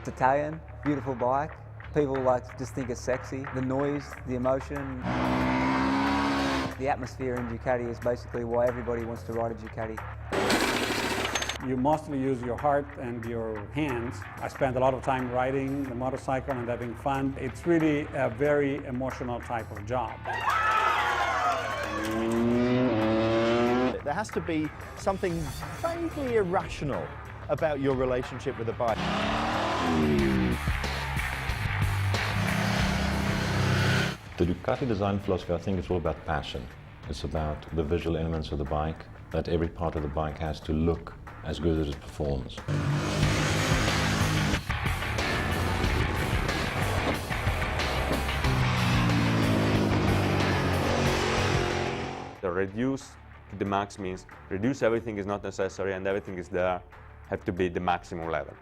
Italian, beautiful bike. People just think it's sexy. The noise, the emotion. The atmosphere in Ducati is basically why everybody wants to ride a Ducati. You mostly use your heart and your hands. I spend a lot of time riding the motorcycle and having fun. It's really a very emotional type of job. There has to be something vaguely irrational about your relationship with the bike. The Ducati design philosophy, I think, is all about passion. It's about the visual elements of the bike, that every part of the bike has to look as good as it performs. The reduce to the max means reduce everything is not necessary and everything is there, have to be the maximum level.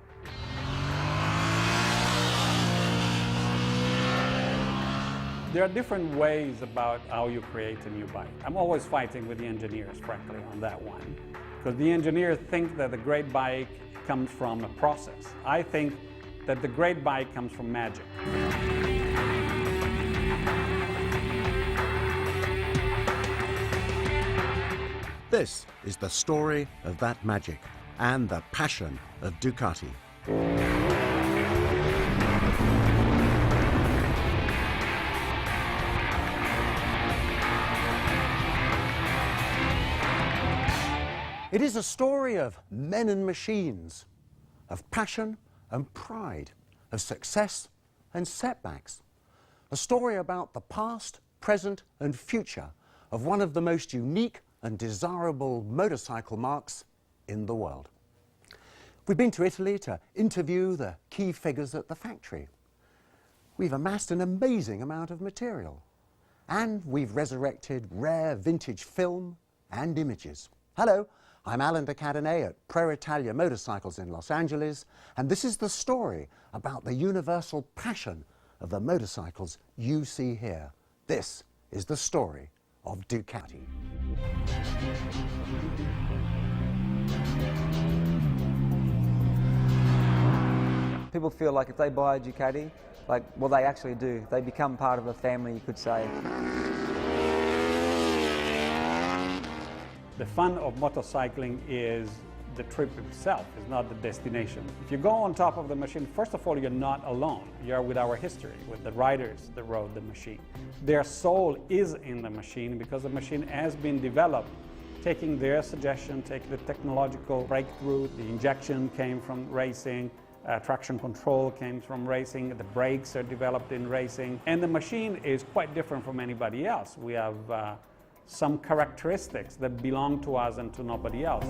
There are different ways about how you create a new bike. I'm always fighting with the engineers, frankly, on that one. Because the engineers think that the great bike comes from a process. I think that the great bike comes from magic. This is the story of that magic and the passion of Ducati. It is a story of men and machines, of passion and pride, of success and setbacks. A story about the past, present and future of one of the most unique and desirable motorcycle marques in the world. We've been to Italy to interview the key figures at the factory. We've amassed an amazing amount of material, and we've resurrected rare vintage film and images. Hello, I'm Alan Ducati at Pro Italia Motorcycles in Los Angeles, and this is the story about the universal passion of the motorcycles you see here. This is the story of Ducati. People feel like if they buy a Ducati, well, they actually do. They become part of a family, you could say. The fun of motorcycling is the trip itself, is not the destination. If you go on top of the machine, first of all, you're not alone. You're with our history, with the riders that rode the machine. Their soul is in the machine because the machine has been developed, taking their suggestion, taking the technological breakthrough. The injection came from racing, traction control came from racing, the brakes are developed in racing, and the machine is quite different from anybody else. We have some characteristics that belong to us and to nobody else.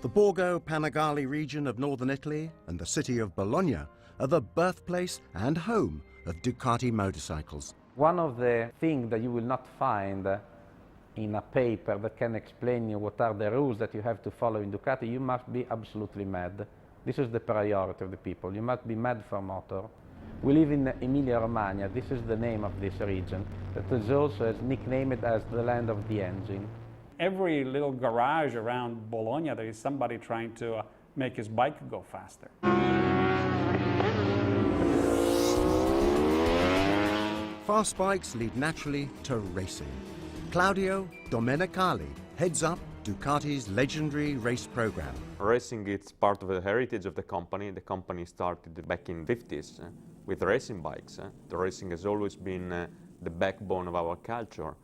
The Borgo Panigale region of northern Italy and the city of Bologna are the birthplace and home of Ducati motorcycles. One of the things that you will not find in a paper that can explain you what are the rules that you have to follow in Ducati, you must be absolutely mad. This is the priority of the people. You must be mad for motor. We live in Emilia-Romagna. This is the name of this region that is also nicknamed as the land of the engine. Every little garage around Bologna, there is somebody trying to make his bike go faster. Fast bikes lead naturally to racing. Claudio Domenicali heads up Ducati's legendary race program. Racing is part of the heritage of the company. The company started back in the 50s with racing bikes. The racing has always been the backbone of our culture.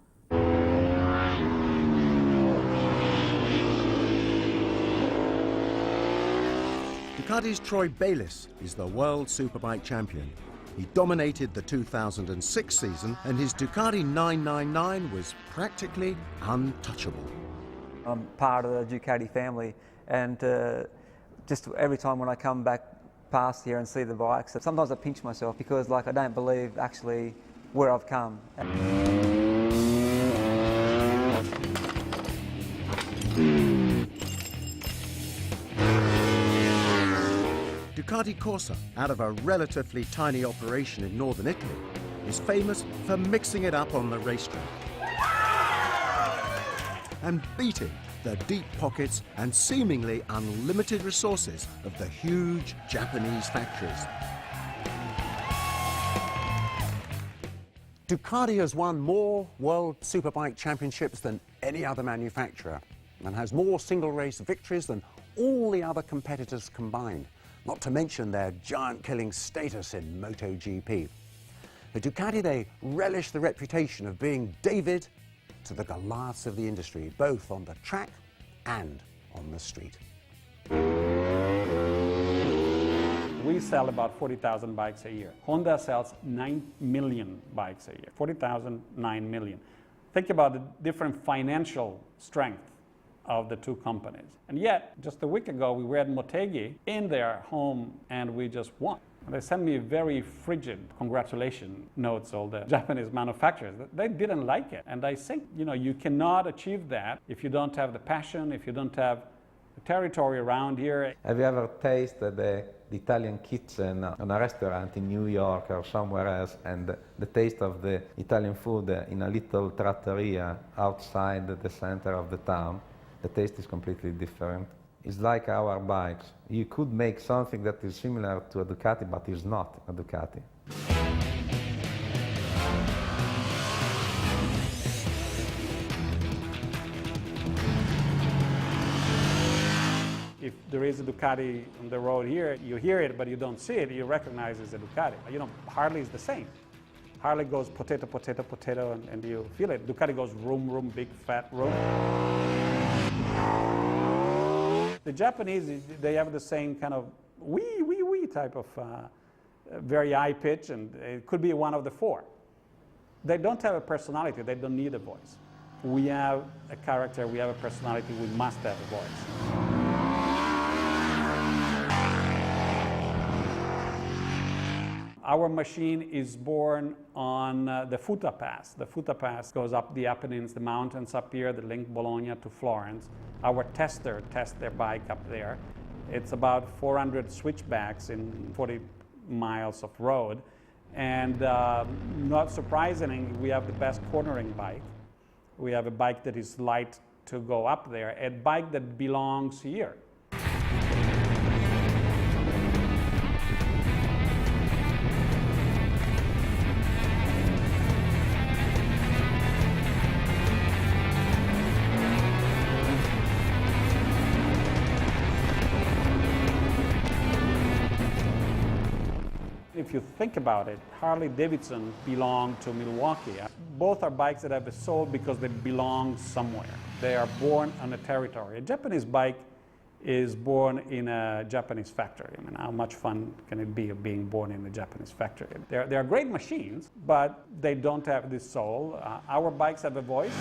Ducati's Troy Bayliss is the world superbike champion. He dominated the 2006 season, and his Ducati 999 was practically untouchable. I'm part of the Ducati family, and just every time when I come back past here and see the bikes, sometimes I pinch myself because I don't believe actually where I've come. Ducati Corsa, out of a relatively tiny operation in northern Italy, is famous for mixing it up on the racetrack. and beating the deep pockets and seemingly unlimited resources of the huge Japanese factories. Ducati has won more World Superbike Championships than any other manufacturer and has more single race victories than all the other competitors combined, not to mention their giant-killing status in MotoGP. At Ducati, they relish the reputation of being David to the Goliaths of the industry, both on the track and on the street. We sell about 40,000 bikes a year. Honda sells 9 million bikes a year. 40,000, 9 million. Think about the different financial strength of the two companies. And yet, just a week ago, we were at Motegi in their home and we just won. And they sent me very frigid congratulation notes, all the Japanese manufacturers. They didn't like it. And I think, you cannot achieve that if you don't have the passion, if you don't have the territory around here. Have you ever tasted the Italian kitchen in a restaurant in New York or somewhere else, and the taste of the Italian food in a little trattoria outside the center of the town? The taste is completely different. It's like our bikes. You could make something that is similar to a Ducati, but is not a Ducati. If there is a Ducati on the road here, you hear it, but you don't see it, you recognize it's a Ducati. Harley is the same. Harley goes potato, potato, potato, and you feel it. Ducati goes room, room, big, fat room. The Japanese, they have the same kind of wee, wee, wee type of very high pitch, and it could be one of the four. They don't have a personality, they don't need a voice. We have a character, we have a personality, we must have a voice. Our machine is born on the Futa Pass. The Futa Pass goes up the Apennines, the mountains up here, that link Bologna to Florence. Our tester tests their bike up there. It's about 400 switchbacks in 40 miles of road. And not surprisingly, we have the best cornering bike. We have a bike that is light to go up there, a bike that belongs here. If you think about it, Harley-Davidson belong to Milwaukee. Both are bikes that have a soul because they belong somewhere. They are born on a territory. A Japanese bike is born in a Japanese factory. I mean, how much fun can it be of being born in a Japanese factory? They are great machines, but they don't have this soul. Our bikes have a voice.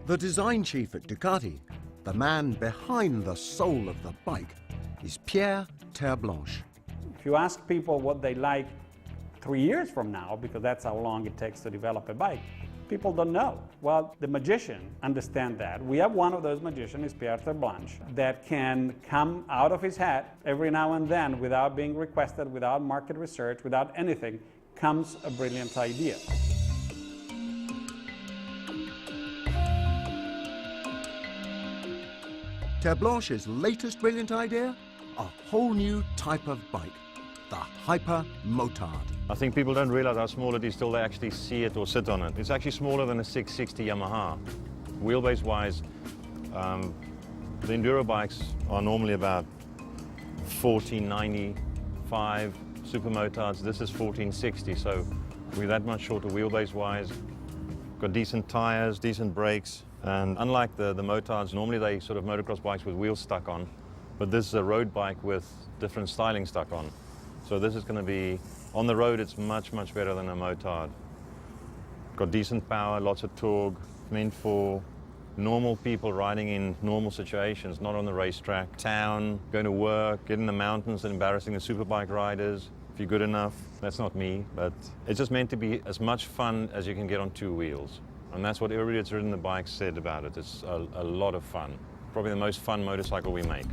The design chief at Ducati, the man behind the soul of the bike, is Pierre Terblanche. If you ask people what they like 3 years from now, because that's how long it takes to develop a bike, people don't know. Well, the magician understands that. We have one of those magicians, is Pierre Terblanche, that can come out of his hat every now and then without being requested, without market research, without anything, comes a brilliant idea. Terblanche's latest brilliant idea? A whole new type of bike, the Hyper Motard. I think people don't realize how small it is till they actually see it or sit on it. It's actually smaller than a 660 Yamaha. Wheelbase-wise, the enduro bikes are normally about 1495 super motards. This is 1460, so we're that much shorter wheelbase-wise. Got decent tires, decent brakes. And unlike the motards, normally they sort of motocross bikes with wheels stuck on, but this is a road bike with different styling stuck on. So this is going to be, on the road it's much, much better than a motard. Got decent power, lots of torque, meant for normal people riding in normal situations, not on the racetrack, town, going to work, getting in the mountains and embarrassing the superbike riders. If you're good enough, that's not me, but it's just meant to be as much fun as you can get on two wheels. And that's what everybody that's ridden the bike said about it. It's a lot of fun. Probably the most fun motorcycle we make.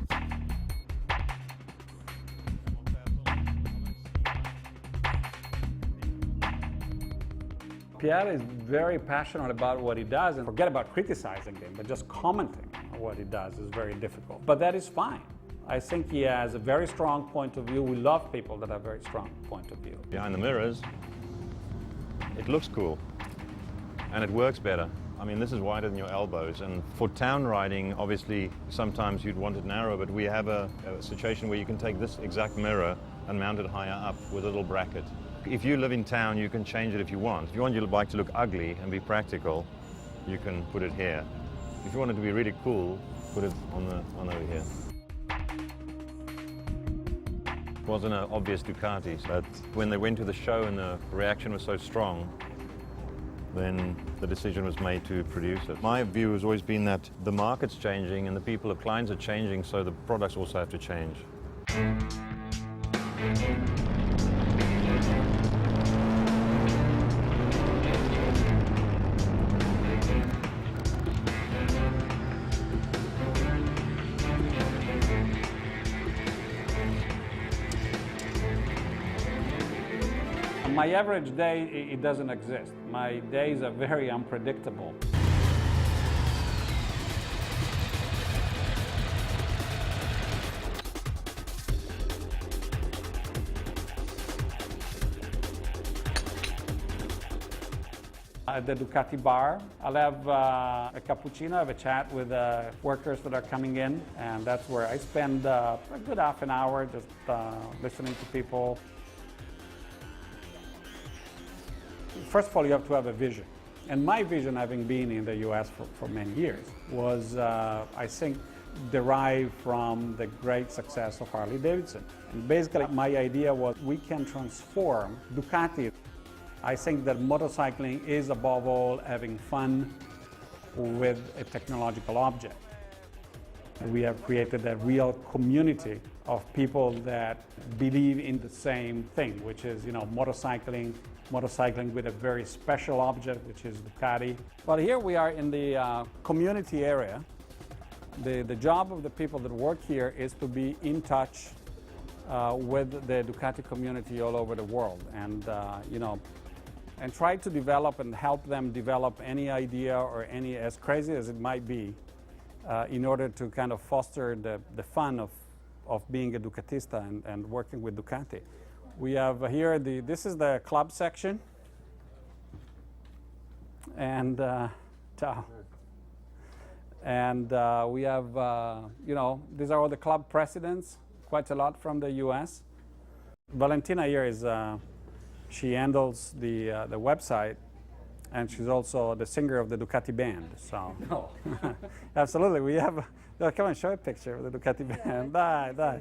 Pierre is very passionate about what he does, and forget about criticizing him, but just commenting on what he does is very difficult. But that is fine. I think he has a very strong point of view. We love people that have very strong point of view. Behind the mirrors, it looks cool and it works better. I mean, this is wider than your elbows, and for town riding, obviously, sometimes you'd want it narrow, but we have a situation where you can take this exact mirror and mount it higher up with a little bracket. If you live in town, you can change it if you want. If you want your bike to look ugly and be practical, you can put it here. If you want it to be really cool, put it on over here. It wasn't an obvious Ducati, but when they went to the show and the reaction was so strong, then the decision was made to produce it. My view has always been that the market's changing and the people of clients are changing, so the products also have to change. My average day, it doesn't exist. My days are very unpredictable. At the Ducati bar, I'll have a cappuccino, have a chat with workers that are coming in, and that's where I spend a good half an hour just listening to people. First of all, you have to have a vision. And my vision, having been in the US for many years, was, I think, derived from the great success of Harley Davidson. And basically, my idea was we can transform Ducati. I think that motorcycling is, above all, having fun with a technological object. We have created a real community of people that believe in the same thing, which is, motorcycling with a very special object, which is Ducati. Well, here we are in the community area. The job of the people that work here is to be in touch with the Ducati community all over the world, and and try to develop and help them develop any idea or any, as crazy as it might be, in order to kind of foster the fun of being a Ducatista and working with Ducati. We have here this is the club section, and ciao. And we have these are all the club presidents, quite a lot from the U.S. Valentina here is she handles the website, and she's also the singer of the Ducati band. So No. absolutely, we have. Come and show a picture of the Ducati band. Die.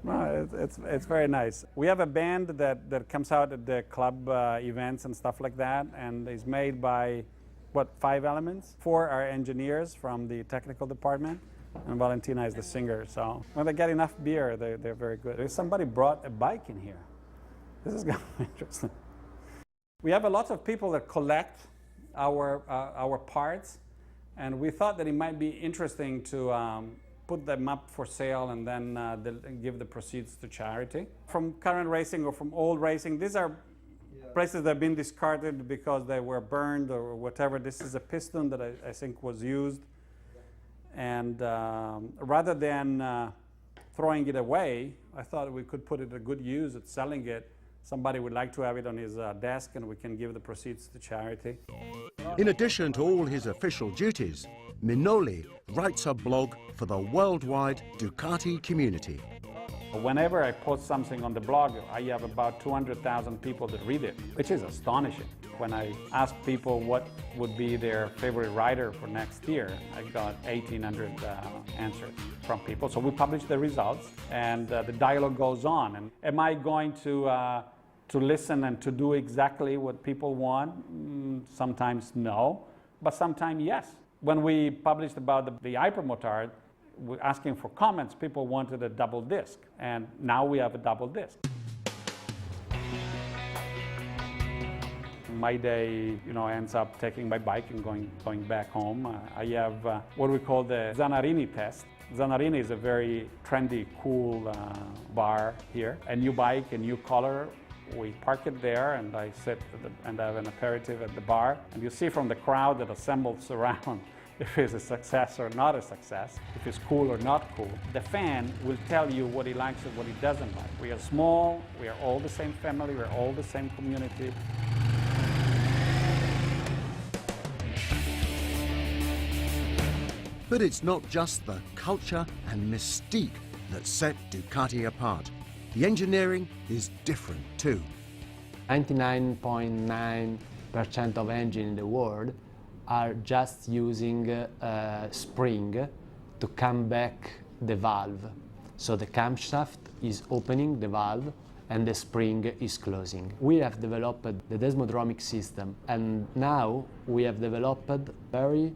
No, it's very nice. We have a band that comes out at the club events and stuff like that, and is made by, 5 elements? 4 are engineers from the technical department, and Valentina is the singer. So when they get enough beer, they're very good. Somebody brought a bike in here. This is going to be interesting. We have a lot of people that collect our parts, and we thought that it might be interesting to put them up for sale and then give the proceeds to charity. From current racing or from old racing, these are places that have been discarded because they were burned or whatever. This is a piston that I think was used. And rather than throwing it away, I thought we could put it to good use at selling it. Somebody would like to have it on his desk, and we can give the proceeds to charity. In addition to all his official duties, Minoli writes a blog for the worldwide Ducati community. Whenever I post something on the blog, I have about 200,000 people that read it, which is astonishing. When I asked people what would be their favorite rider for next year, I got 1,800 answers from people. So we publish the results, and the dialogue goes on. And am I going to listen and to do exactly what people want? Sometimes no, but sometimes yes. When we published about the Hypermotard, we're asking for comments, people wanted a double disc, and now we have a double disc. My day, ends up taking my bike and going back home. I have what we call the Zanarini test. Zanarini is a very trendy, cool bar here. A new bike, a new color, We park it there, and I sit and have an aperitif at the bar. And you see from the crowd that assembles around if it's a success or not a success, if it's cool or not cool. The fan will tell you what he likes and what he doesn't like. We are small, we are all the same family, we're all the same community. But it's not just the culture and mystique that set Ducati apart. The engineering is different too. 99.9% of engines in the world are just using a spring to come back the valve. So the camshaft is opening the valve and the spring is closing. We have developed the desmodromic system, and now we have developed very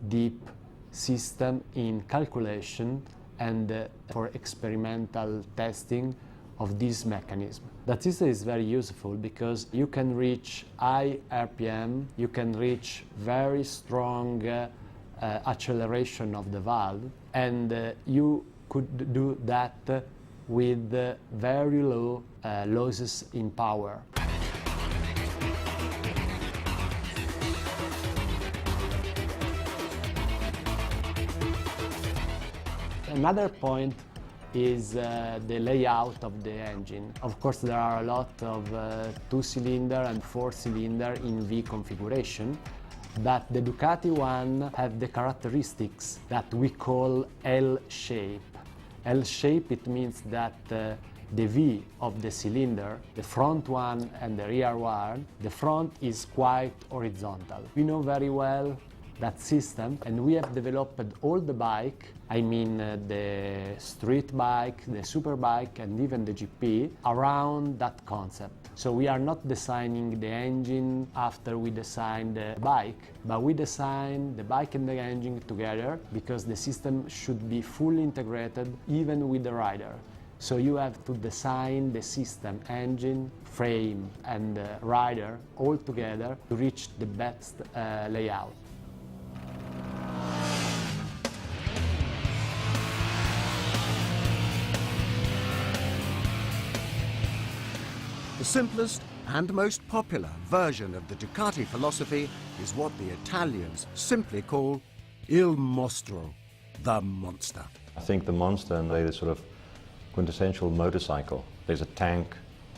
deep system in calculation and for experimental testing of this mechanism. That system is very useful because you can reach high RPM, you can reach very strong acceleration of the valve, and you could do that with very low losses in power. Another point is the layout of the engine. Of course, there are a lot of 2-cylinder and 4-cylinder in V configuration, but the Ducati one have the characteristics that we call L-shape. L-shape, it means that the V of the cylinder, the front one and the rear one, the front is quite horizontal. We know very well that system, and we have developed all the bike, I mean the street bike, the super bike, and even the GP, around that concept. So we are not designing the engine after we design the bike, but we design the bike and the engine together because the system should be fully integrated even with the rider. So you have to design the system, engine, frame, and rider all together to reach the best layout. The simplest and most popular version of the Ducati philosophy is what the Italians simply call Il Mostro, the monster. I think the monster and the sort of quintessential motorcycle. There's a tank,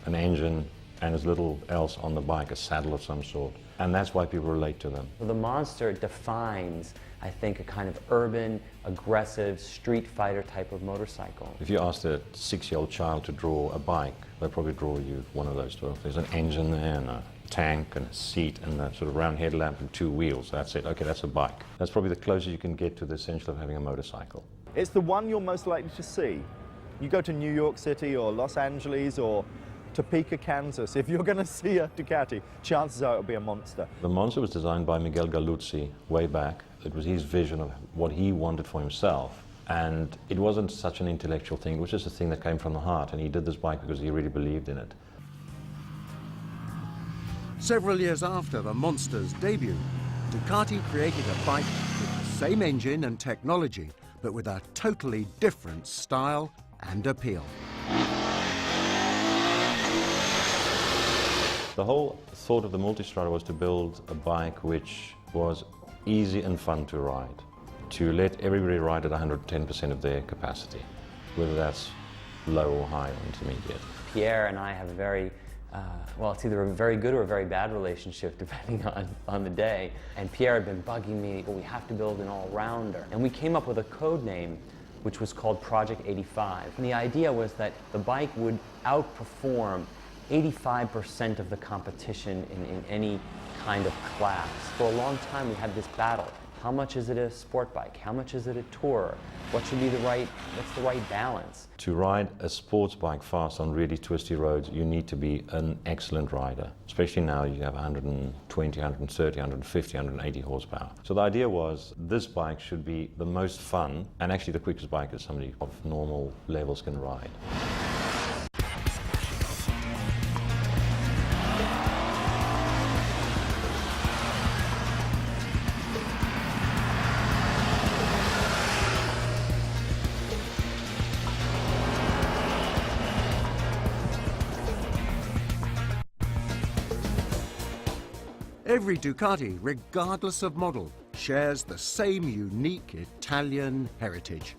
an engine, and as little else on the bike, a saddle of some sort. And that's why people relate to them. The monster defines, I think, a kind of urban, aggressive, street fighter type of motorcycle. If you asked a 6-year-old child to draw a bike, they'll probably draw you one of those 12. There's an engine there and a tank and a seat and a sort of round headlamp and 2 wheels. That's it. Okay, that's a bike. That's probably the closest you can get to the essential of having a motorcycle. It's the one you're most likely to see. You go to New York City or Los Angeles or Topeka, Kansas. If you're going to see a Ducati, chances are it'll be a monster. The monster was designed by Miguel Galuzzi way back. It was his vision of what he wanted for himself. And it wasn't such an intellectual thing, it was just a thing that came from the heart. And he did this bike because he really believed in it. Several years after the Monster's debut, Ducati created a bike with the same engine and technology, but with a totally different style and appeal. The whole thought of the Multistrada was to build a bike which was easy and fun to ride, to let everybody ride at 110% of their capacity, whether that's low or high or intermediate. Pierre and I have a very, well, it's either a very good or a very bad relationship depending on the day. And Pierre had been bugging me, well, we have to build an all-rounder. And we came up with a code name which was called Project 85. And the idea was that the bike would outperform 85% of the competition in any kind of class. For a long time we had this battle. How much is it a sport bike? How much is it a tourer? What's the right balance? To ride a sports bike fast on really twisty roads, you need to be an excellent rider. Especially now you have 120, 130, 150, 180 horsepower. So the idea was this bike should be the most fun and actually the quickest bike that somebody of normal levels can ride. Every Ducati, regardless of model, shares the same unique Italian heritage.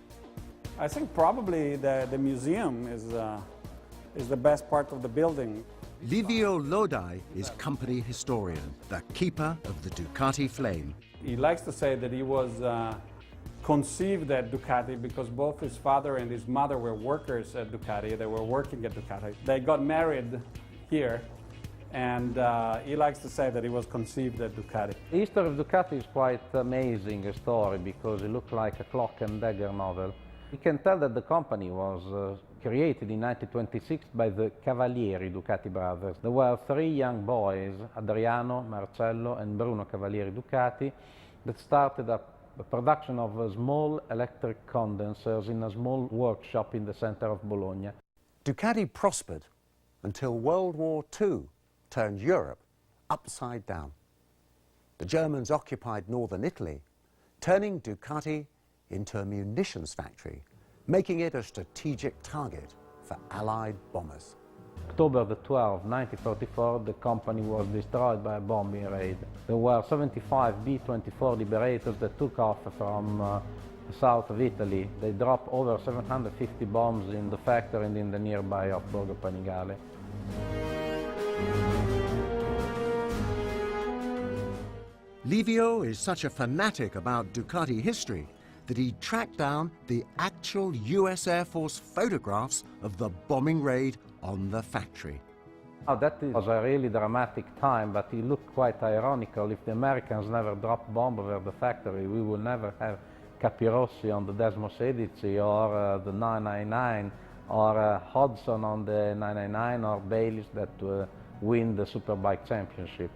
I think probably the museum is the best part of the building. Livio Lodi is company historian, the keeper of the Ducati flame. He likes to say that he was conceived at Ducati because both his father and his mother were workers at Ducati. They were working at Ducati. They got married here, and he likes to say that he was conceived at Ducati. The history of Ducati is quite amazing a story because it looks like a clock and dagger novel. You can tell that the company was created in 1926 by the Cavalieri Ducati brothers. There were three young boys, Adriano, Marcello and Bruno Cavalieri Ducati, that started a production of small electric condensers in a small workshop in the center of Bologna. Ducati prospered until World War II turned Europe upside down. The Germans occupied northern Italy, turning Ducati into a munitions factory, making it a strategic target for Allied bombers. October the 12th, 1944, the company was destroyed by a bombing raid. There were 75 B-24 Liberators that took off from the south of Italy. They dropped over 750 bombs in the factory and in the nearby of Borgo Panigale. Livio is such a fanatic about Ducati history that he tracked down the actual US Air Force photographs of the bombing raid on the factory. Now, that was a really dramatic time, but it looked quite ironical. If the Americans never dropped bomb over the factory, we will never have Capirossi on the Desmo 16 or the 999 or Hodgson on the 999 or Bayliss that win the Superbike Championship.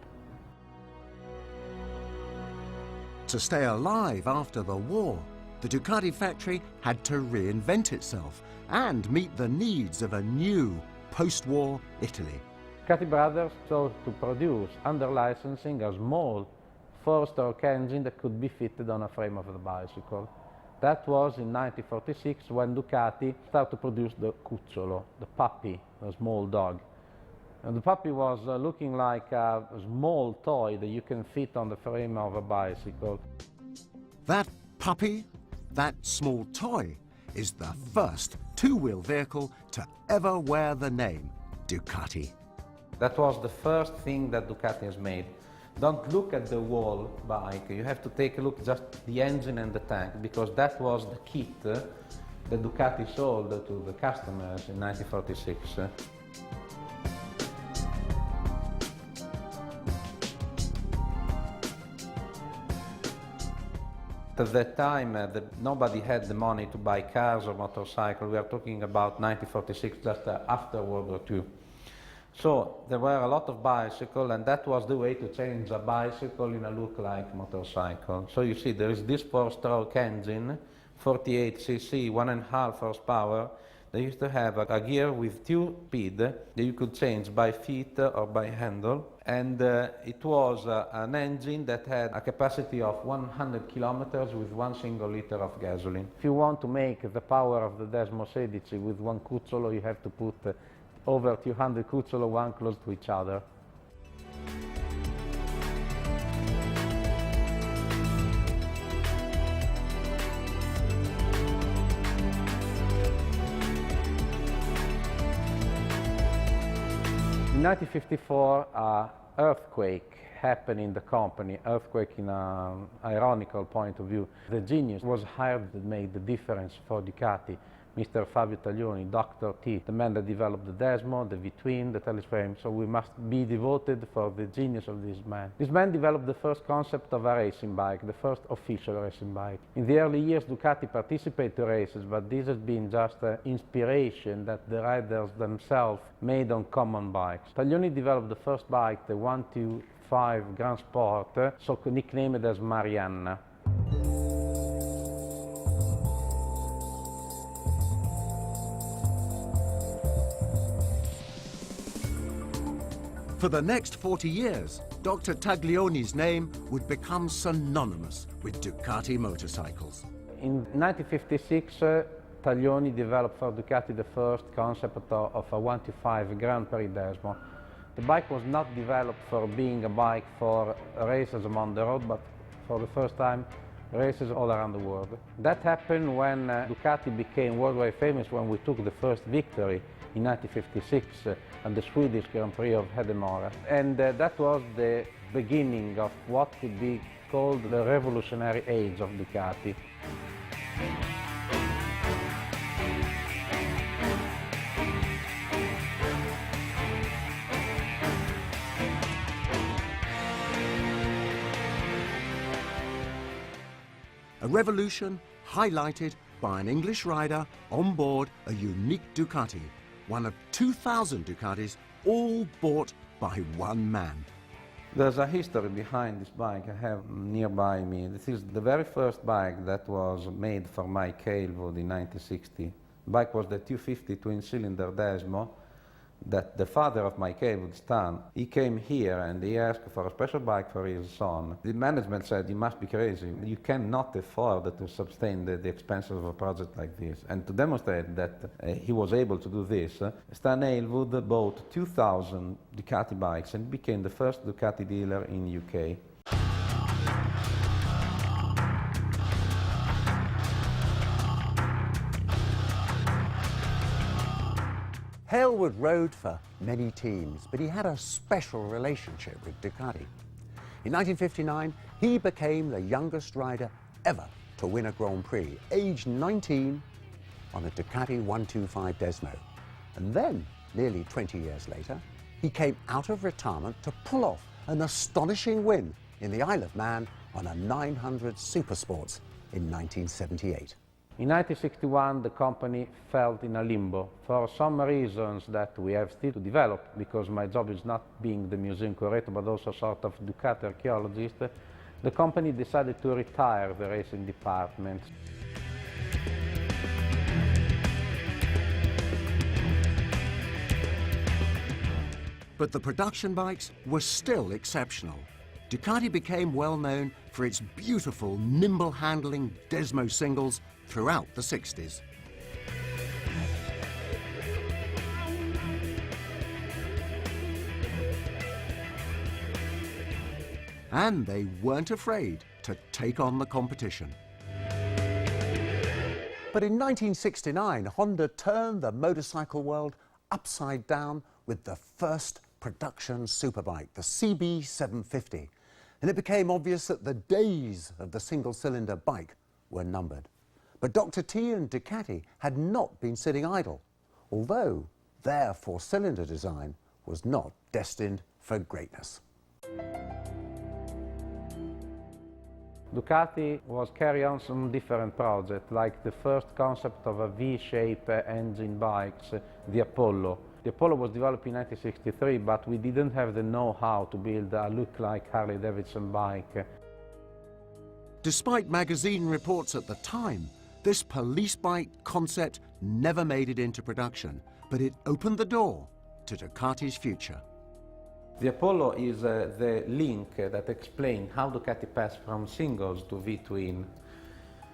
To stay alive after the war, the Ducati factory had to reinvent itself and meet the needs of a new post-war Italy. Ducati brothers chose to produce, under licensing, a small four-stroke engine that could be fitted on a frame of the bicycle. That was in 1946 when Ducati started to produce the Cucciolo, the puppy, a small dog. And the puppy was looking like a small toy that you can fit on the frame of a bicycle. That puppy, that small toy, is the first two-wheel vehicle to ever wear the name Ducati. That was the first thing that Ducati has made. Don't look at the wall bike, you have to take a look just the engine and the tank, because that was the kit that Ducati sold to the customers in 1946. At that time, nobody had the money to buy cars or motorcycles. We are talking about 1946, just after World War II. So there were a lot of bicycles, and that was the way to change a bicycle in a look-like motorcycle. So you see, there is this four-stroke engine, 48 cc, 1.5 horsepower. They used to have a gear with two speed that you could change by feet or by handle. And it was an engine that had a capacity of 100 kilometers with one single liter of gasoline. If you want to make the power of the Desmo 16 with one Cucciolo, you have to put over 200 Cucciolo, one close to each other. In 1954, an earthquake happened in the company, earthquake in an ironical point of view. The genius was hired that made the difference for Ducati, Mr. Fabio Taglioni, Dr. T, the man that developed the Desmo, the V-twin, the teleframe, so we must be devoted for the genius of this man. This man developed the first concept of a racing bike, the first official racing bike. In the early years, Ducati participated to races, but this has been just an inspiration that the riders themselves made on common bikes. Taglioni developed the first bike, the 125 Grand Sport, so nicknamed as Marianna. For the next 40 years, Dr. Taglioni's name would become synonymous with Ducati motorcycles. In 1956, Taglioni developed for Ducati the first concept of a 125 Grand Prix Desmo. The bike was not developed for being a bike for races on the road, but for the first time, races all around the world. That happened when Ducati became worldwide famous, when we took the first victory in 1956 at the Swedish Grand Prix of Hedemora. And that was the beginning of what could be called the revolutionary age of Ducati. A revolution highlighted by an English rider on board a unique Ducati, one of 2,000 Ducatis, all bought by one man. There's a history behind this bike I have nearby me. This is the very first bike that was made for Mike Aylwood in 1960. The bike was the 250 twin-cylinder Desmo that the father of Mike Aylwood's son, he came here and he asked for a special bike for his son. The management said, you must be crazy. You cannot afford to sustain the expenses of a project like this. And to demonstrate that he was able to do this, Stan Aylwood bought 2,000 Ducati bikes and became the first Ducati dealer in the UK. Aylwood rode for many teams, but he had a special relationship with Ducati. In 1959, he became the youngest rider ever to win a Grand Prix, aged 19, on a Ducati 125 Desmo. And then, nearly 20 years later, he came out of retirement to pull off an astonishing win in the Isle of Man on a 900 Supersports in 1978. In 1961, the company fell in a limbo for some reasons that we have still to develop, because my job is not being the museum curator, but also sort of Ducati archaeologist. The company decided to retire the racing department. But the production bikes were still exceptional. Ducati became well known for its beautiful, nimble-handling Desmo singles throughout the 60s. And they weren't afraid to take on the competition. But in 1969, Honda turned the motorcycle world upside down with the first production superbike, the CB750. And it became obvious that the days of the single-cylinder bike were numbered. But Dr. T and Ducati had not been sitting idle, although their four-cylinder design was not destined for greatness. Ducati was carrying on some different projects, like the first concept of a V-shaped engine bikes, the Apollo. The Apollo was developed in 1963, but we didn't have the know-how to build a look-like Harley-Davidson bike. Despite magazine reports at the time, this police bike concept never made it into production, but it opened the door to Ducati's future. The Apollo is the link that explains how Ducati passed from singles to V-twin.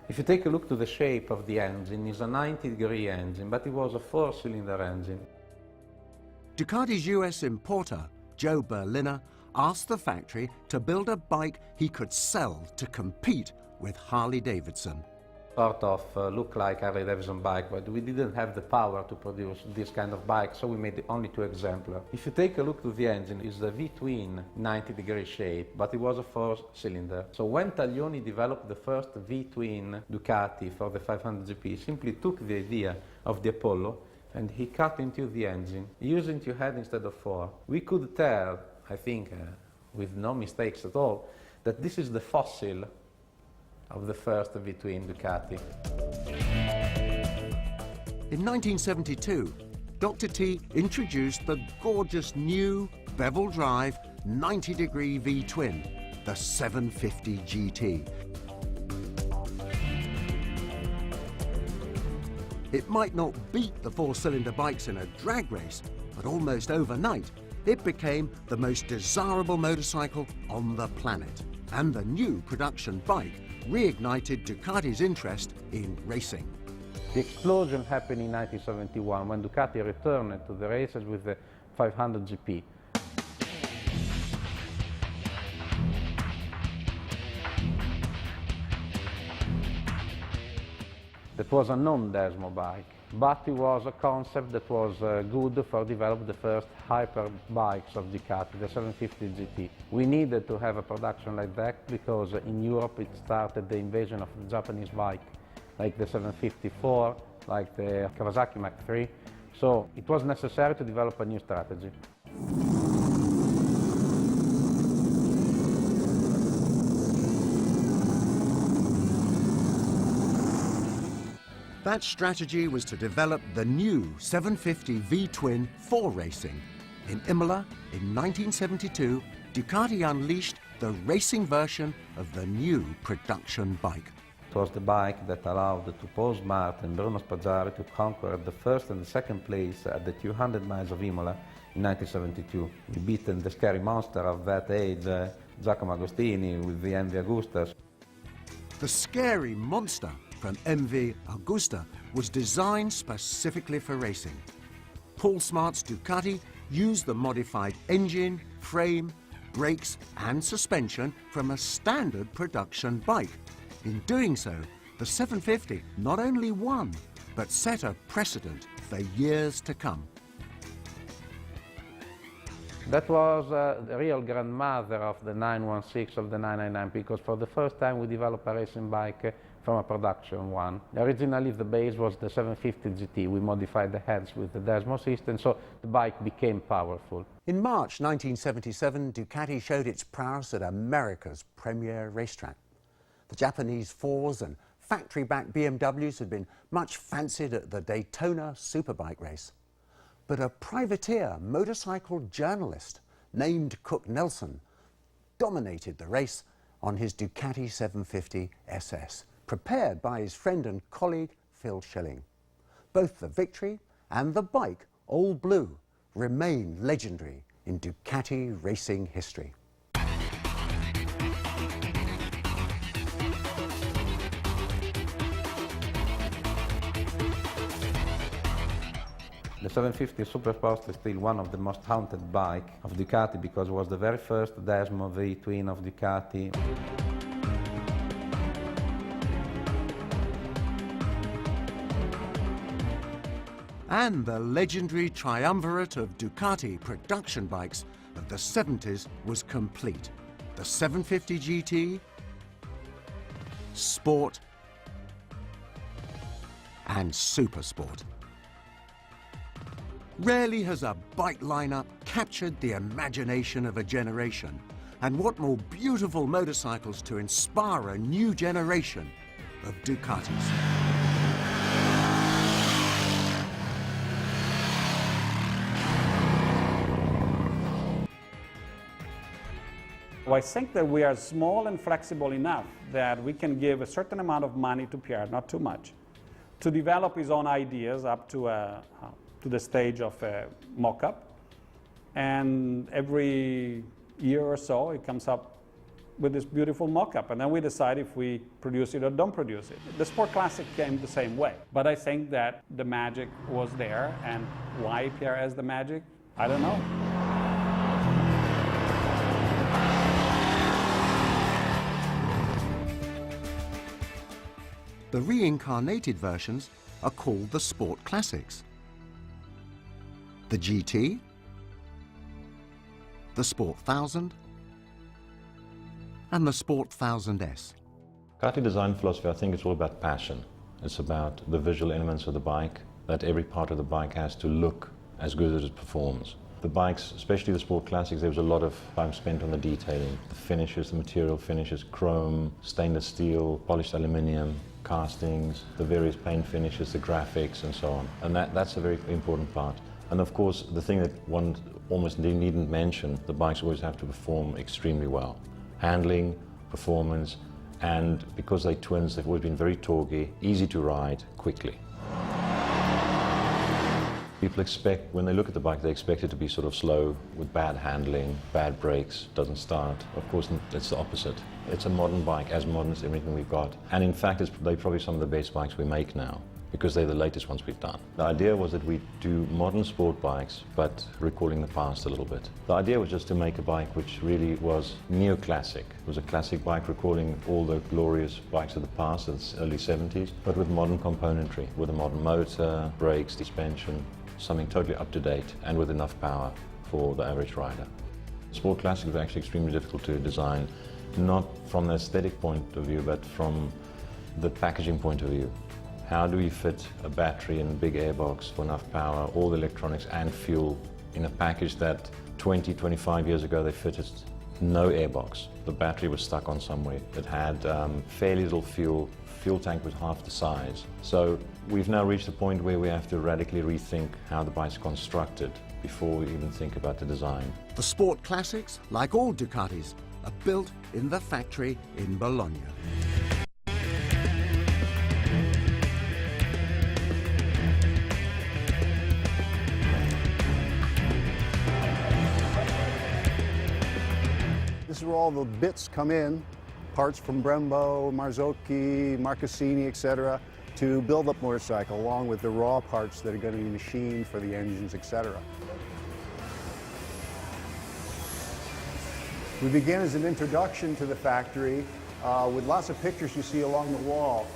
If you take a look to the shape of the engine, it's a 90-degree engine, but it was a four-cylinder engine. Ducati's US importer, Joe Berliner, asked the factory to build a bike he could sell to compete with Harley-Davidson. Sort of look like Harley-Davidson bike, but we didn't have the power to produce this kind of bike, so we made only two exemplars. If you take a look to the engine, it's a V-twin 90-degree shape, but it was a four-cylinder. So when Taglioni developed the first V-twin Ducati for the 500 GP, he simply took the idea of the Apollo and he cut into the engine, using two heads instead of four. We could tell, I think, with no mistakes at all, that this is the fossil of the first V-twin Ducati. In 1972, Dr. T introduced the gorgeous new bevel drive 90-degree V-twin, the 750 GT. It might not beat the four-cylinder bikes in a drag race, but almost overnight, it became the most desirable motorcycle on the planet. And the new production bike reignited Ducati's interest in racing. The explosion happened in 1971 when Ducati returned to the races with the 500 GP. that was a non-Desmo bike, but it was a concept that was good for developing the first hyper bikes of Ducati, the 750 GT. We needed to have a production like that because in Europe it started the invasion of the Japanese bike, like the 754, like the Kawasaki Mach 3. So it was necessary to develop a new strategy. That strategy was to develop the new 750 V-twin for racing. In Imola, in 1972, Ducati unleashed the racing version of the new production bike. It was the bike that allowed to Paul Smart and Bruno Spaggiari to conquer the first and the second place at the 200 miles of Imola in 1972. We beaten the scary monster of that age, Giacomo Agostini, with the MV Agusta. The scary monster from MV Agusta was designed specifically for racing. Paul Smart's Ducati used the modified engine, frame, brakes and suspension from a standard production bike. In doing so, the 750 not only won, but set a precedent for years to come. That was the real grandmother of the 916 of the 999, because for the first time we developed a racing bike from a production one. Originally the base was the 750 GT. We modified the heads with the Desmo system, so the bike became powerful. In March 1977, Ducati showed its prowess at America's premier racetrack. The Japanese 4s and factory-backed BMWs had been much fancied at the Daytona Superbike race. But a privateer motorcycle journalist named Cook Nelson dominated the race on his Ducati 750 SS, prepared by his friend and colleague Phil Schilling. Both the victory and the bike, all blue, remain legendary in Ducati racing history. The 750 Supersport is still one of the most haunted bikes of Ducati because it was the very first Desmo V-twin of Ducati. And the legendary triumvirate of Ducati production bikes of the 70s was complete. The 750 GT, Sport, and Supersport. Rarely has a bike lineup captured the imagination of a generation. And what more beautiful motorcycles to inspire a new generation of Ducatis. I think that we are small and flexible enough that we can give a certain amount of money to Pierre, not too much, to develop his own ideas up to the stage of a mock-up. And every year or so, it comes up with this beautiful mock-up. And then we decide if we produce it or don't produce it. The Sport Classic came the same way. But I think that the magic was there. And why Pierre has the magic, I don't know. The reincarnated versions are called the Sport Classics. The GT, the Sport 1000, and the Sport 1000S. Ducati design philosophy, I think it's all about passion. It's about the visual elements of the bike, that every part of the bike has to look as good as it performs. The bikes, especially the Sport Classics, there was a lot of time spent on the detailing. The finishes, the material finishes, chrome, stainless steel, polished aluminium, castings, the various paint finishes, the graphics and so on. And that's a very important part. And of course, the thing that one almost needn't mention, the bikes always have to perform extremely well. Handling, performance, and because they're twins, they've always been very torquey, easy to ride, quickly. People expect, when they look at the bike, they expect it to be sort of slow, with bad handling, bad brakes, doesn't start. Of course, it's the opposite. It's a modern bike, as modern as everything we've got. And in fact, they're probably some of the best bikes we make now. because they're the latest ones we've done. The idea was that we do modern sport bikes, but recalling the past a little bit. The idea was just to make a bike which really was neoclassic. It was a classic bike recalling all the glorious bikes of the past, of the early 70s, but with modern componentry, with a modern motor, brakes, suspension, something totally up to date and with enough power for the average rider. Sport classics were actually extremely difficult to design, not from the aesthetic point of view, but from the packaging point of view. How do we fit a battery and a big airbox for enough power, all the electronics and fuel in a package that 20, 25 years ago they fitted no airbox. The battery was stuck on somewhere. It had fairly little fuel. Fuel tank was half the size. So we've now reached a point where we have to radically rethink how the bike's constructed before we even think about the design. The sport classics, like all Ducatis, are built in the factory in Bologna. This is where all the bits come in, parts from Brembo, Marzocchi, Marcassini, etc., to build up motorcycle, along with the raw parts that are going to be machined for the engines, etc. We begin as an introduction to the factory with lots of pictures you see along the wall.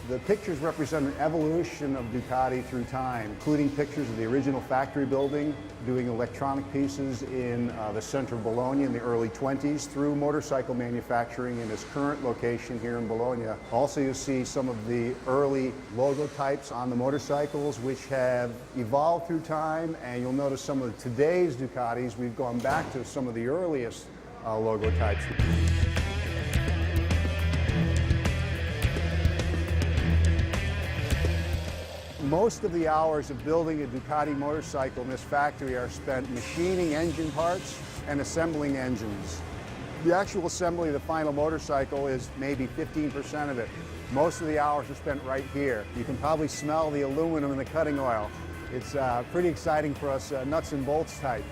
The pictures represent an evolution of Ducati through time, including pictures of the original factory building, doing electronic pieces in the center of Bologna in the early 20s, through motorcycle manufacturing in its current location here in Bologna. Also, you see some of the early logo types on the motorcycles, which have evolved through time, and you'll notice some of today's Ducatis, we've gone back to some of the earliest logo types. Most of the hours of building a Ducati motorcycle in this factory are spent machining engine parts and assembling engines. The actual assembly of the final motorcycle is maybe 15% of it. Most of the hours are spent right here. You can probably smell the aluminum and the cutting oil. It's pretty exciting for us nuts and bolts type.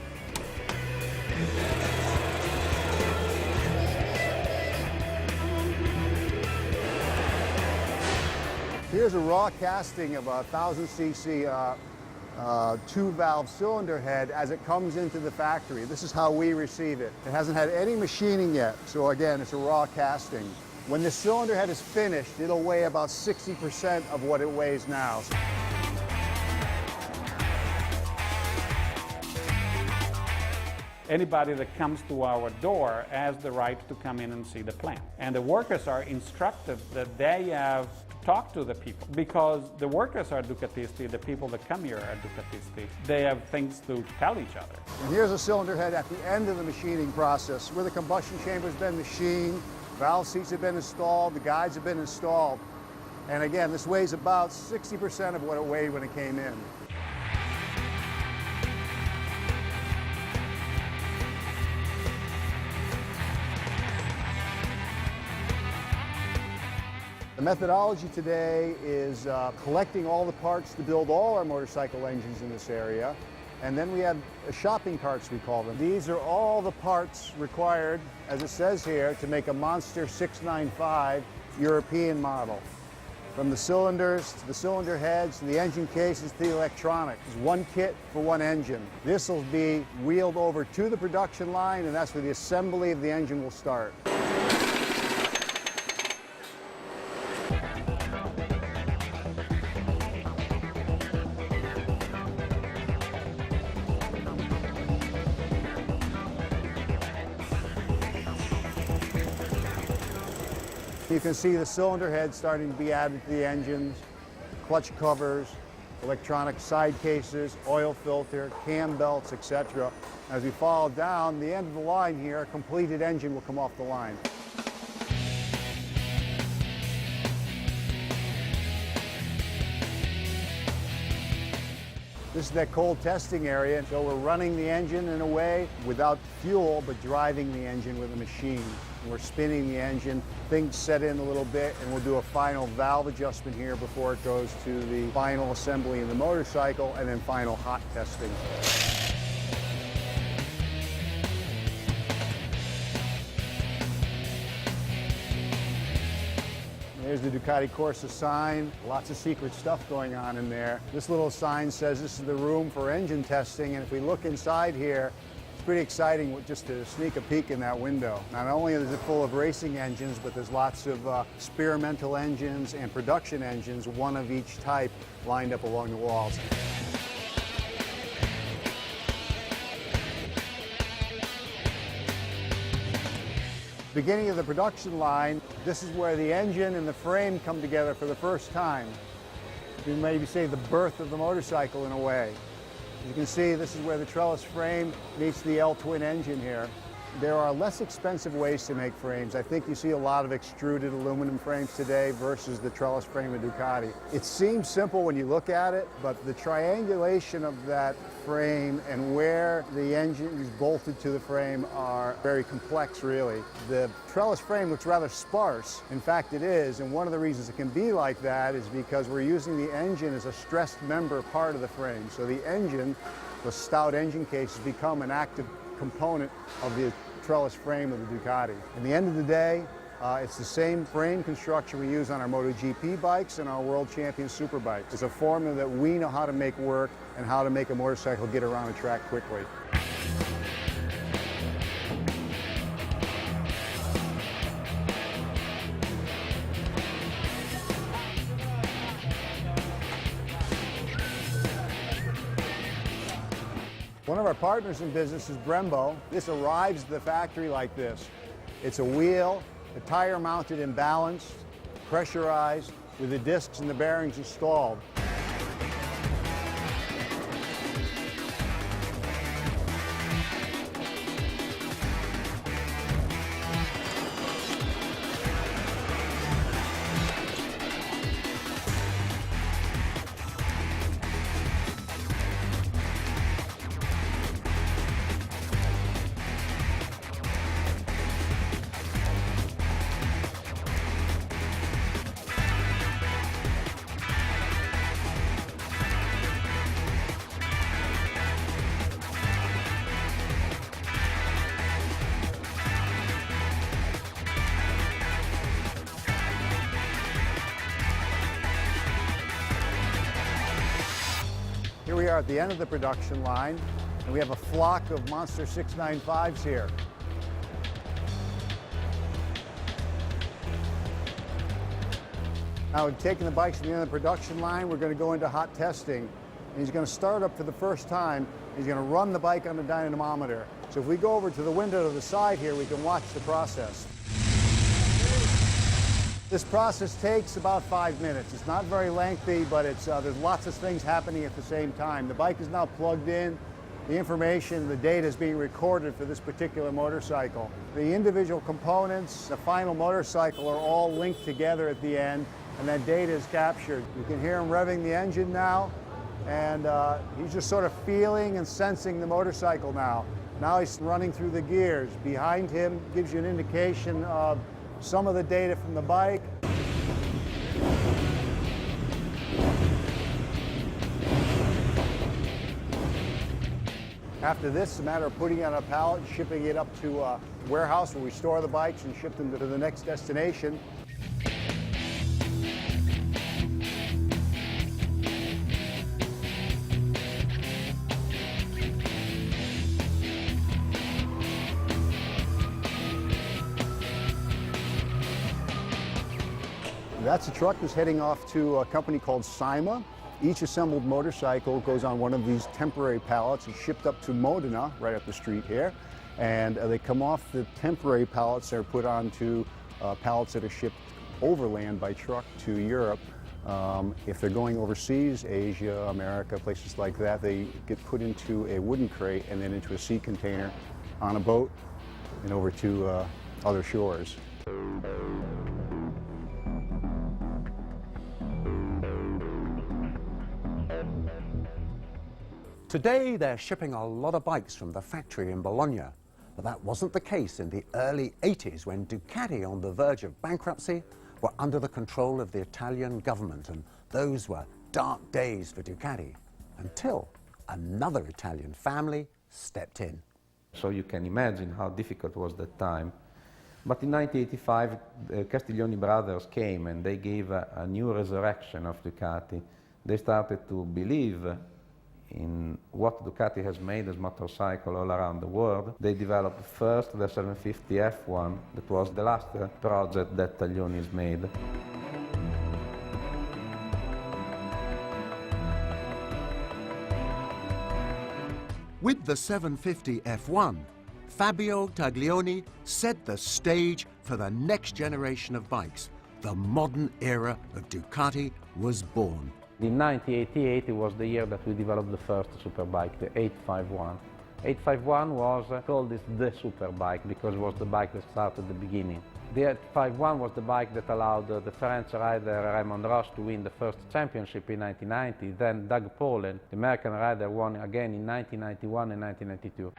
Here's a raw casting of a 1000cc two-valve cylinder head as it comes into the factory. This is how we receive it. It hasn't had any machining yet, so again, it's a raw casting. When the cylinder head is finished, it'll weigh about 60% of what it weighs now. Anybody that comes to our door has the right to come in and see the plant. And the workers are instructed that they have to talk to the people, because the workers are Ducatisti, the people that come here are Ducatisti. They have things to tell each other. And here's a cylinder head at the end of the machining process, where the combustion chamber has been machined, valve seats have been installed, the guides have been installed. And again, this weighs about 60% of what it weighed when it came in. The methodology today is collecting all the parts to build all our motorcycle engines in this area. And then we have shopping carts, we call them. These are all the parts required, as it says here, to make a Monster 695 European model. From the cylinders to the cylinder heads to the engine cases to the electronics. One kit for one engine. This will be wheeled over to the production line, and that's where the assembly of the engine will start. You can see the cylinder head starting to be added to the engines, clutch covers, electronic side cases, oil filter, cam belts, etc. As we follow down the end of the line here, a completed engine will come off the line. This is that cold testing area, so we're running the engine in a way without fuel, but driving the engine with a machine. And we're spinning the engine, things set in a little bit, and we'll do a final valve adjustment here before it goes to the final assembly in the motorcycle, and then final hot testing. Here's the Ducati Corsa sign. Lots of secret stuff going on in there. This little sign says this is the room for engine testing, and if we look inside here, it's pretty exciting just to sneak a peek in that window. Not only is it full of racing engines, but there's lots of experimental engines and production engines, one of each type, lined up along the walls. Beginning of the production line, this is where the engine and the frame come together for the first time. You maybe say the birth of the motorcycle in a way. As you can see, this is where the trellis frame meets the L-twin engine here. There are less expensive ways to make frames. I think you see a lot of extruded aluminum frames today versus the trellis frame of Ducati. It seems simple when you look at it, but the triangulation of that frame and where the engine is bolted to the frame are very complex, really. The trellis frame looks rather sparse. In fact, it is, and one of the reasons it can be like that is because we're using the engine as a stressed member part of the frame. So the engine, the stout engine case, has become an active component of the trellis frame of the Ducati. At the end of the day, it's the same frame construction we use on our MotoGP bikes and our World Champion Superbikes. It's a formula that we know how to make work and how to make a motorcycle get around a track quickly. One of our partners in business is Brembo. This arrives at the factory like this. It's a wheel, a tire mounted and balanced, pressurized, with the discs and the bearings installed. Here we are at the end of the production line, and we have a flock of Monster 695s here. Now, taking the bikes from the end of the production line, we're going to go into hot testing. And he's going to start up for the first time. He's going to run the bike on the dynamometer. So if we go over to the window to the side here, we can watch the process. This process takes about 5 minutes. It's not very lengthy, but there's lots of things happening at the same time. The bike is now plugged in. The information, the data is being recorded for this particular motorcycle. The individual components, the final motorcycle are all linked together at the end, and that data is captured. You can hear him revving the engine now, and he's just sort of feeling and sensing the motorcycle now. Now he's running through the gears. Behind him gives you an indication of some of the data from the bike. After this, it's a matter of putting it on a pallet, shipping it up to a warehouse where we store the bikes and ship them to the next destination. That's a truck that's heading off to a company called Sima. Each assembled motorcycle goes on one of these temporary pallets and shipped up to Modena, right up the street here. And they come off the temporary pallets, they're put onto pallets that are shipped overland by truck to Europe. If they're going overseas, Asia, America, places like that, they get put into a wooden crate and then into a sea container on a boat and over to other shores. Today, they're shipping a lot of bikes from the factory in Bologna, but that wasn't the case in the early 80s when Ducati, on the verge of bankruptcy, were under the control of the Italian government, and those were dark days for Ducati, until another Italian family stepped in. So you can imagine how difficult was that time But in 1985, the Castiglioni brothers came and they gave a new resurrection of Ducati. They started to believe in what Ducati has made as motorcycle all around the world. They developed first the 750 F1, that was the last project that Taglionis made. With the 750 F1, Fabio Taglioni set the stage for the next generation of bikes. The modern era of Ducati was born. In 1988, it was the year that we developed the first superbike, the 851. 851 was called the superbike because it was the bike that started the beginning. The 851 was the bike that allowed the French rider Raymond Roche to win the first championship in 1990. Then Doug Polen, the American rider, won again in 1991 and 1992.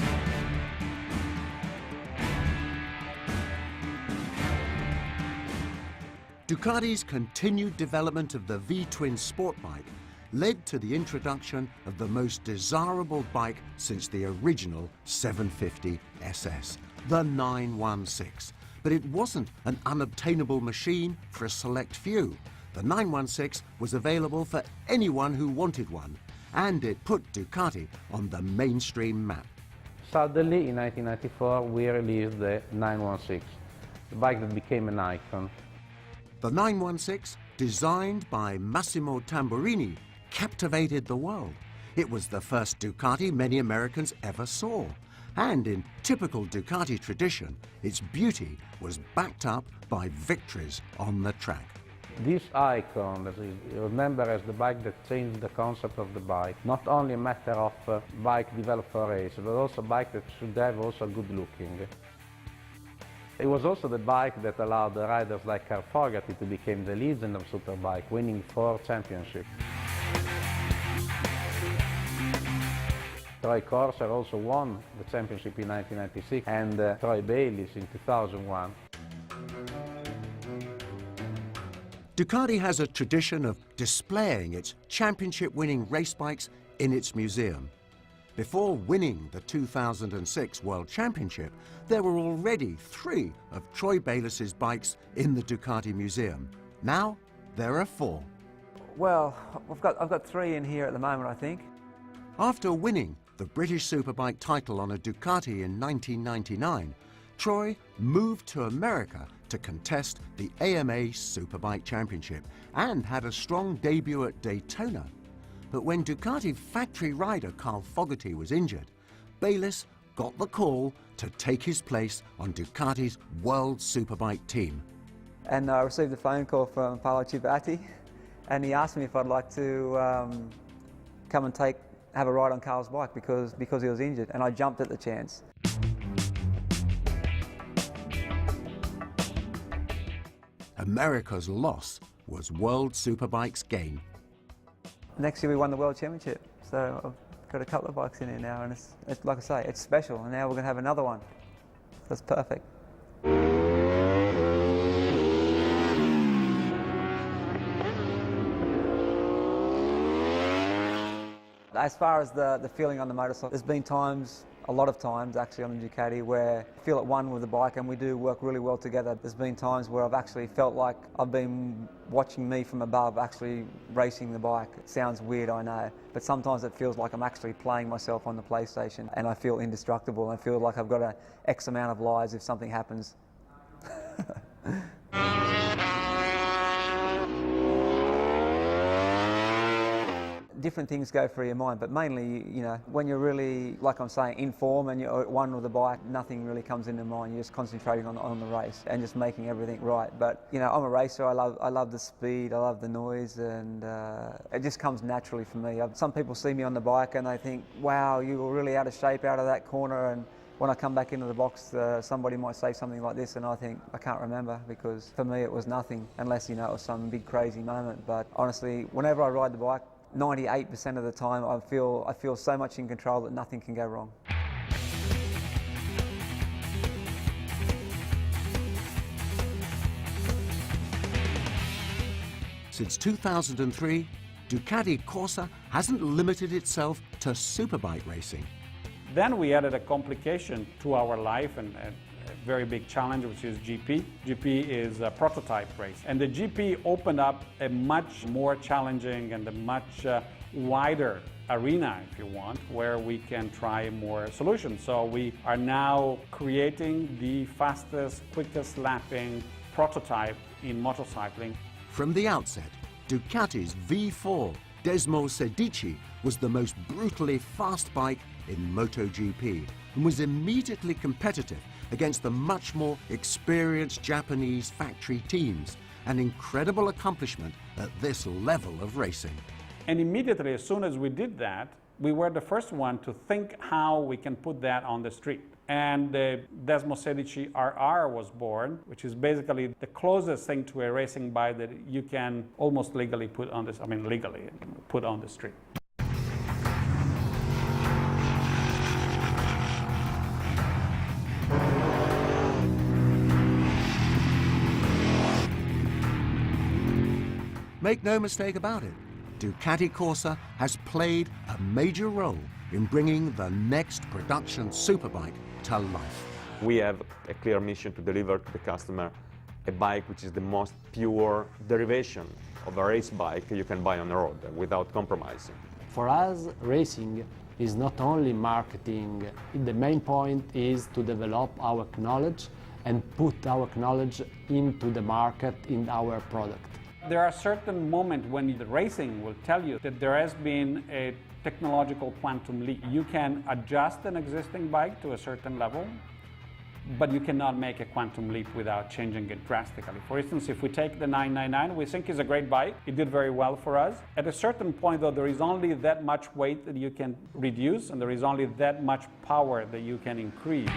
Ducati's continued development of the V-twin sport bike led to the introduction of the most desirable bike since the original 750 SS, the 916. But it wasn't an unobtainable machine for a select few. The 916 was available for anyone who wanted one, and it put Ducati on the mainstream map. Suddenly, in 1994, we released the 916, the bike that became an icon. The 916, designed by Massimo Tamburini, captivated the world. It was the first Ducati many Americans ever saw. And in typical Ducati tradition, its beauty was backed up by victories on the track. This icon that is remembered as the bike that changed the concept of the bike, not only a matter of bike developed for race, but also a bike that should have also good looking. It was also the bike that allowed the riders like Carl Fogarty to become the legend of Superbike, winning 4 championships. Troy Corser also won the championship in 1996 and Troy Bayliss in 2001. Ducati has a tradition of displaying its championship-winning race bikes in its museum. Before winning the 2006 World Championship, there were already 3 of Troy Bayliss's bikes in the Ducati Museum. Now, there are 4. Well, I've got 3 in here at the moment, I think. After winning the British Superbike title on a Ducati in 1999, Troy moved to America to contest the AMA Superbike Championship and had a strong debut at Daytona. But when Ducati factory rider Carl Fogarty was injured, Bayliss got the call to take his place on Ducati's World Superbike team. And I received a phone call from Paolo Ciabatti, and he asked me if I'd like to come and have a ride on Carl's bike because he was injured, and I jumped at the chance. America's loss was World Superbike's gain. Next year we won the World Championship, so I've got a couple of bikes in here now, and it's like I say, it's special, and now we're going to have another one. That's perfect. As far as the feeling on the motorcycle, there's been times, a lot of times actually on the Ducati, where I feel at one with the bike and we do work really well together. There's been times where I've actually felt like I've been watching me from above actually racing the bike. It sounds weird, I know, but sometimes it feels like I'm actually playing myself on the PlayStation and I feel indestructible. I feel like I've got an X amount of lives if something happens. Different things go through your mind, but mainly, you know, when you're really, like I'm saying, in form and you're at one with the bike, nothing really comes into mind. You're just concentrating on the race and just making everything right. But, you know, I'm a racer. I love the speed, I love the noise, and it just comes naturally for me. Some people see me on the bike and they think, wow, you were really out of shape out of that corner, and when I come back into the box, somebody might say something like this, and I think, I can't remember, because for me it was nothing, unless, you know, it was some big crazy moment. But honestly, whenever I ride the bike, 98% of the time I feel so much in control that nothing can go wrong. Since 2003, Ducati Corsa hasn't limited itself to superbike racing. Then we added a complication to our life and very big challenge, which is GP. GP is a prototype race. And the GP opened up a much more challenging and a much wider arena, if you want, where we can try more solutions. So we are now creating the fastest, quickest lapping prototype in motorcycling. From the outset, Ducati's V4 Desmo Sedici was the most brutally fast bike in MotoGP and was immediately competitive against the much more experienced Japanese factory teams, an incredible accomplishment at this level of racing. And immediately, as soon as we did that, we were the first one to think how we can put that on the street. And the Desmo Sedici RR was born, which is basically the closest thing to a racing bike that you can almost legally put on this, legally put on the street. Make no mistake about it, Ducati Corsa has played a major role in bringing the next production superbike to life. We have a clear mission to deliver to the customer a bike which is the most pure derivation of a race bike you can buy on the road without compromising. For us, racing is not only marketing. The main point is to develop our knowledge and put our knowledge into the market in our product. There are certain moments when the racing will tell you that there has been a technological quantum leap. You can adjust an existing bike to a certain level, but you cannot make a quantum leap without changing it drastically. For instance, if we take the 999, we think is a great bike. It did very well for us. At a certain point, though, there is only that much weight that you can reduce, and there is only that much power that you can increase.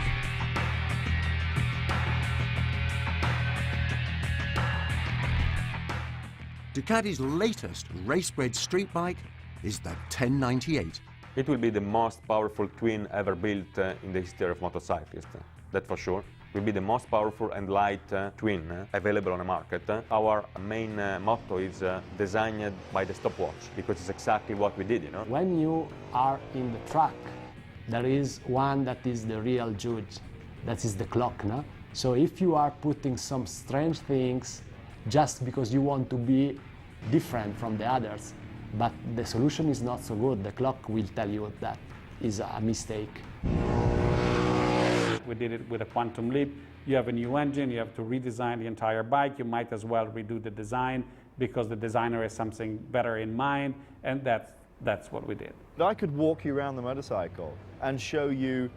Ducati's latest race-bred street bike is the 1098. It will be the most powerful twin ever built in the history of motorcyclists, that for sure. It will be the most powerful and light twin available on the market. Our main motto is designed by the stopwatch, because it's exactly what we did, you know. When you are in the track, there is one that is the real judge, that is the clock, no? So if you are putting some strange things just because you want to be different from the others, but the solution is not so good, the clock will tell you that is a mistake. We did it with a quantum leap. You have a new engine, you have to redesign the entire bike. You might as well redo the design because the designer has something better in mind, and that's what we did. I could walk you around the motorcycle and show you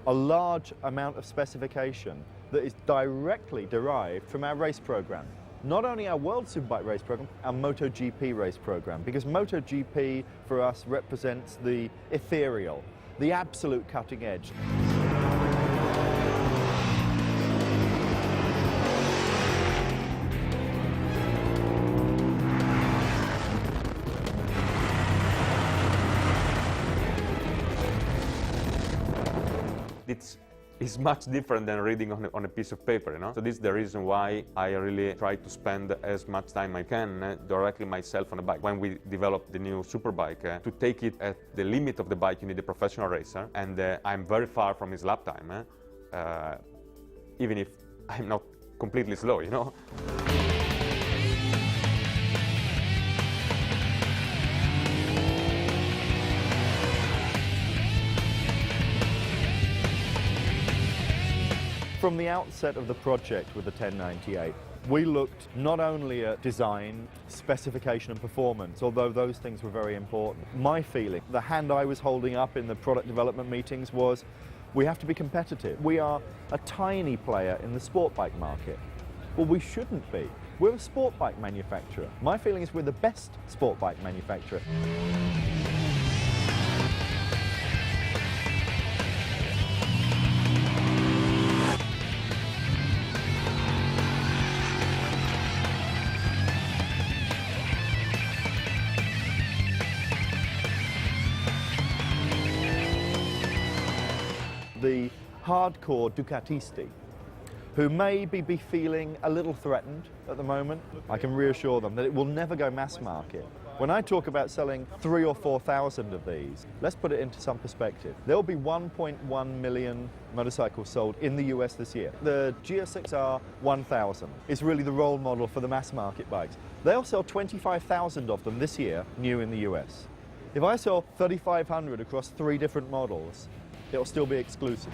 a large amount of specification that is directly derived from our race program. Not only our World Superbike race program, our MotoGP race program, because MotoGP for us represents the ethereal, the absolute cutting edge. It's much different than reading on a piece of paper, you know? So this is the reason why I really try to spend as much time I can directly myself on a bike. When we developed the new superbike, to take it at the limit of the bike, you need a professional racer, and I'm very far from his lap time, even if I'm not completely slow, you know? From the outset of the project with the 1098, we looked not only at design, specification and performance, although those things were very important. My feeling, the hand I was holding up in the product development meetings was, we have to be competitive. We are a tiny player in the sport bike market. Well, we shouldn't be. We're a sport bike manufacturer. My feeling is we're the best sport bike manufacturer. The hardcore Ducatisti, who may be feeling a little threatened at the moment, I can reassure them that it will never go mass market. When I talk about selling 3,000 or 4,000 of these, let's put it into some perspective. There will be 1.1 million motorcycles sold in the US this year. The GSX-R 1000 is really the role model for the mass market bikes. They'll sell 25,000 of them this year, new in the US. If I sell 3,500 across 3 different models, it'll still be exclusive.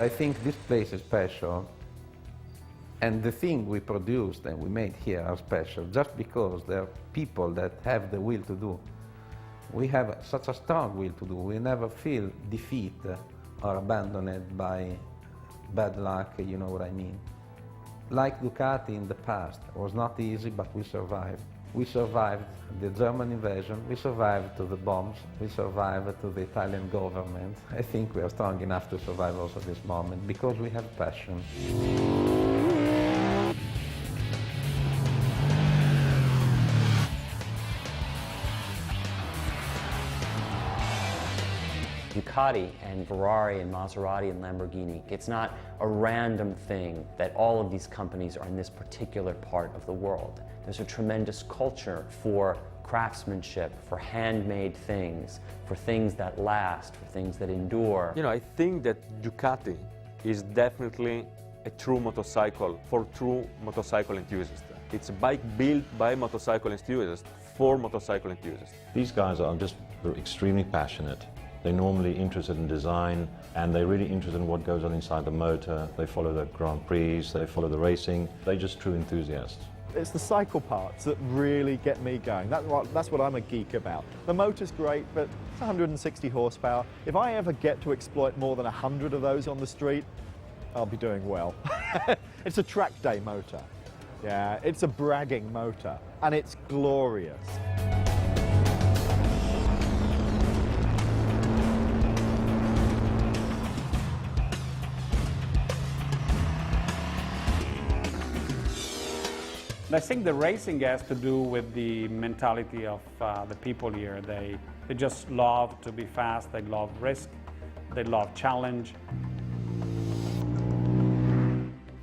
I think this place is special, and the thing we produced and we made here are special just because there are people that have the will to do. We have such a strong will to do. We never feel defeat or abandoned by bad luck, you know what I mean. Like Ducati in the past, it was not easy, but we survived. We survived the German invasion, we survived to the bombs, we survived to the Italian government. I think we are strong enough to survive also this moment because we have passion. Ducati and Ferrari and Maserati and Lamborghini, it's not a random thing that all of these companies are in this particular part of the world. There's a tremendous culture for craftsmanship, for handmade things, for things that last, for things that endure. You know, I think that Ducati is definitely a true motorcycle for true motorcycle enthusiasts. It's a bike built by motorcycle enthusiasts for motorcycle enthusiasts. These guys are just extremely passionate. They're normally interested in design, and they're really interested in what goes on inside the motor. They follow the Grand Prix, they follow the racing. They're just true enthusiasts. It's the cycle parts that really get me going. That's what I'm a geek about. The motor's great, but it's 160 horsepower. If I ever get to exploit more than 100 of those on the street, I'll be doing well. It's a track day motor. Yeah, it's a bragging motor, and it's glorious. And I think the racing has to do with the mentality of the people here. They just love to be fast, they love risk, they love challenge.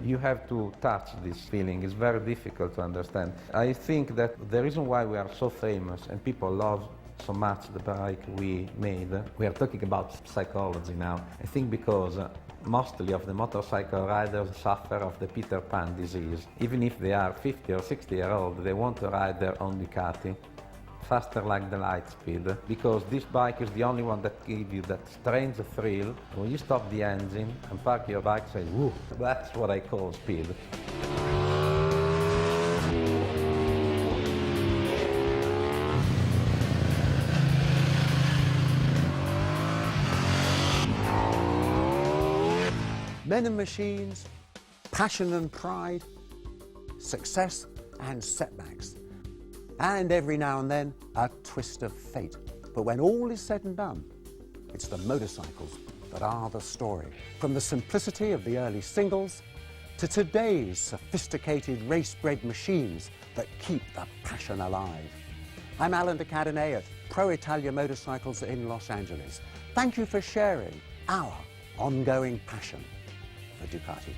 You have to touch this feeling. It's very difficult to understand. I think that the reason why we are so famous and people love so much the bike we made, we are talking about psychology now. I think because mostly of the motorcycle riders suffer of the Peter Pan disease. Even if they are 50 or 60 years old, they want to ride their own Ducati, faster like the light speed, because this bike is the only one that gives you that strange thrill. When you stop the engine and park your bike, say, whoo, that's what I call speed. Men and machines, passion and pride, success and setbacks. And every now and then, a twist of fate. But when all is said and done, it's the motorcycles that are the story. From the simplicity of the early singles to today's sophisticated race-bred machines that keep the passion alive. I'm Alan Ducati at Pro Italia Motorcycles in Los Angeles. Thank you for sharing our ongoing passion for Ducati.